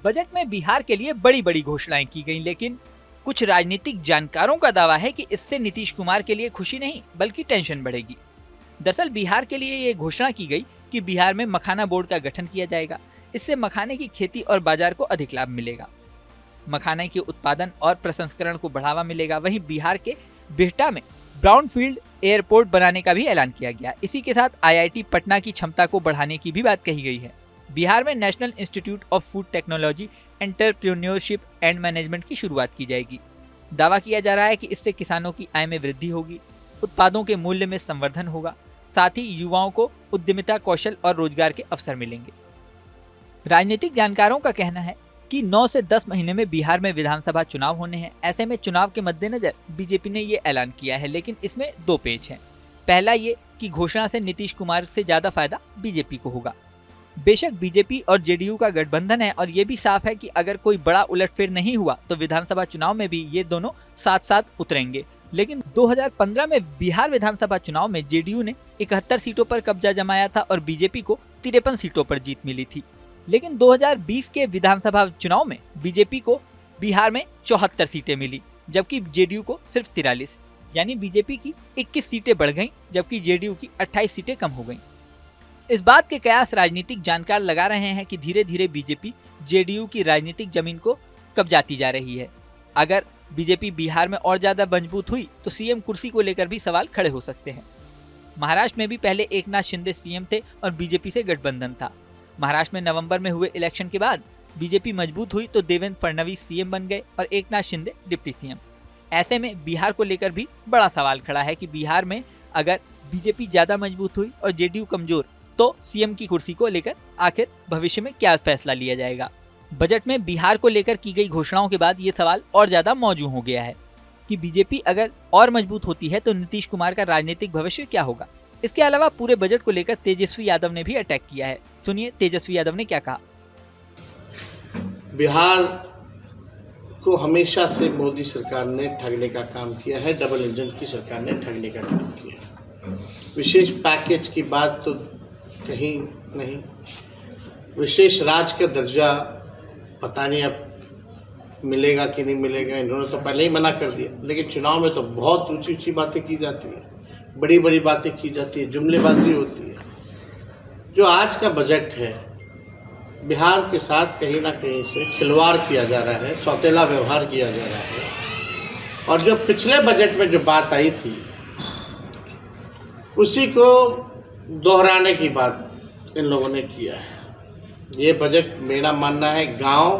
Budget में बिहार के लिए बड़ी बड़ी घोषणाएं की गईं, लेकिन कुछ राजनीतिक जानकारों का दावा है कि इससे नीतीश कुमार के लिए खुशी नहीं बल्कि टेंशन बढ़ेगी। दरअसल बिहार के लिए ये घोषणा की गई कि बिहार में मखाना बोर्ड का गठन किया जाएगा। इससे मखाने की खेती और बाजार को अधिक लाभ मिलेगा। मखाने के उत्पादन और प्रसंस्करण को बढ़ावा मिलेगा। वहीं बिहार के बिहटा में ब्राउनफील्ड एयरपोर्ट बनाने का भी ऐलान किया गया। इसी के साथ आईआईटी पटना की क्षमता को बढ़ाने की भी बात कही गई है। बिहार में national institute of food technology, entrepreneurship and management की शुरुआत की जाएगी। दावा किया जा रहा है कि इससे किसानों की आय में वृद्धि होगी, उत्पादों के मूल्य में संवर्धन होगा, साथ ही युवाओं को उद्यमिता, कौशल और रोजगार के अवसर मिलेंगे। राजनीतिक जानकारों का कहना है कि 9 से 10 महीने में बिहार में विधानसभा चुनाव होने हैं। ऐसे में चुनाव के मद्देनजर बीजेपी ने ये ऐलान किया है, लेकिन इसमें 2 पेच हैं। पहला ये कि घोषणा से नीतीश कुमार से ज्यादा फायदा बीजेपी को होगा। बेशक बीजेपी और जेडीयू का गठबंधन है और ये भी साफ है कि अगर कोई बड़ा उलटफेर नहीं हुआ तो विधानसभा चुनाव में भी ये दोनों साथ साथ उतरेंगे। लेकिन 2015 में बिहार विधानसभा चुनाव में जेडीयू ने 71 सीटों पर कब्जा जमाया था और बीजेपी को 53 सीटों पर जीत मिली थी। लेकिन 2020 के विधानसभा चुनाव में बीजेपी को बिहार में 74 सीटें मिली, जबकि जेडीयू को सिर्फ 43, यानी बीजेपी की 21 सीटें बढ़ गईं, जबकि जेडीयू की 28 सीटें कम हो गईं। इस बात के कयास राजनीतिक जानकार लगा रहे हैं कि धीरे धीरे बीजेपी जेडीयू की राजनीतिक जमीन को कब्जाती जा रही है। अगर बीजेपी बिहार में और ज्यादा मजबूत हुई तो सीएम कुर्सी को लेकर भी सवाल खड़े हो सकते हैं। महाराष्ट्र में भी पहले एकनाथ शिंदे सीएम थे और बीजेपी से गठबंधन था। महाराष्ट्र में नवंबर में हुए इलेक्शन के बाद बीजेपी मजबूत हुई तो देवेंद्र फडणवीस सीएम बन गए और एकनाथ शिंदे डिप्टी सीएम। ऐसे में बिहार को लेकर भी बड़ा सवाल खड़ा है कि बिहार में अगर बीजेपी ज्यादा मजबूत हुई और जेडीयू कमजोर तो सीएम की कुर्सी को लेकर आखिर भविष्य में क्या फैसला लिया जाएगा। बजट में बिहार को लेकर की गई घोषणाओं के बाद ये सवाल और ज्यादा मौजू हो गया है कि बीजेपी अगर और मजबूत होती है तो नीतीश कुमार का राजनीतिक भविष्य क्या होगा। इसके अलावा पूरे बजट को लेकर तेजस्वी यादव ने भी अटैक किया है। सुनिए तेजस्वी यादव ने क्या कहा। बिहार को हमेशा से मोदी सरकार ने ठगने का काम किया है, डबल इंजन की सरकार ने ठगने का काम किया। विशेष पैकेज की बात तो कहीं नहीं, विशेष राज्य का दर्जा पता नहीं अब मिलेगा कि नहीं मिलेगा, इन्होंने तो पहले ही मना कर दिया। लेकिन चुनाव में तो बहुत ऊंची ऊंची बातें की जाती है, बड़ी बड़ी बातें की जाती है, जुमलेबाजी होती है। जो आज का बजट है, बिहार के साथ कहीं ना कहीं से खिलवाड़ किया जा रहा है, सौतेला व्यवहार किया जा रहा है। और जो पिछले बजट में जो बात आई थी उसी को दोहराने की बात इन लोगों ने किया है। ये बजट मेरा मानना है गांव,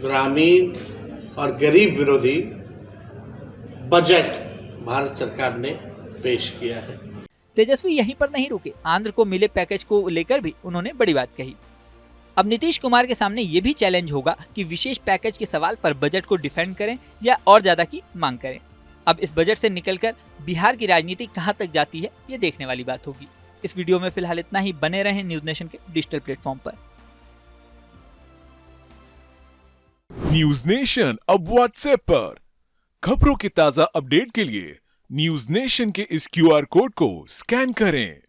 ग्रामीण और गरीब विरोधी बजट भारत सरकार ने पेश किया है। तेजस्वी यहीं पर नहीं रुके, आंध्र को मिले पैकेज को लेकर भी उन्होंने बड़ी बात कही। अब नीतीश कुमार के सामने ये भी चैलेंज होगा कि विशेष पैकेज के सवाल पर बजट को डिफेंड करें या और ज्यादा की मांग करें। अब इस बजट से निकलकर बिहार की राजनीति कहां तक जाती है, ये देखने वाली बात होगी। इस वीडियो में फिलहाल इतना ही। बने रहें न्यूज नेशन के डिजिटल प्लेटफॉर्म पर। न्यूज नेशन अब व्हाट्सएप पर खबरों की ताजा अपडेट के लिए न्यूज नेशन के इस क्यूआर कोड को स्कैन करें।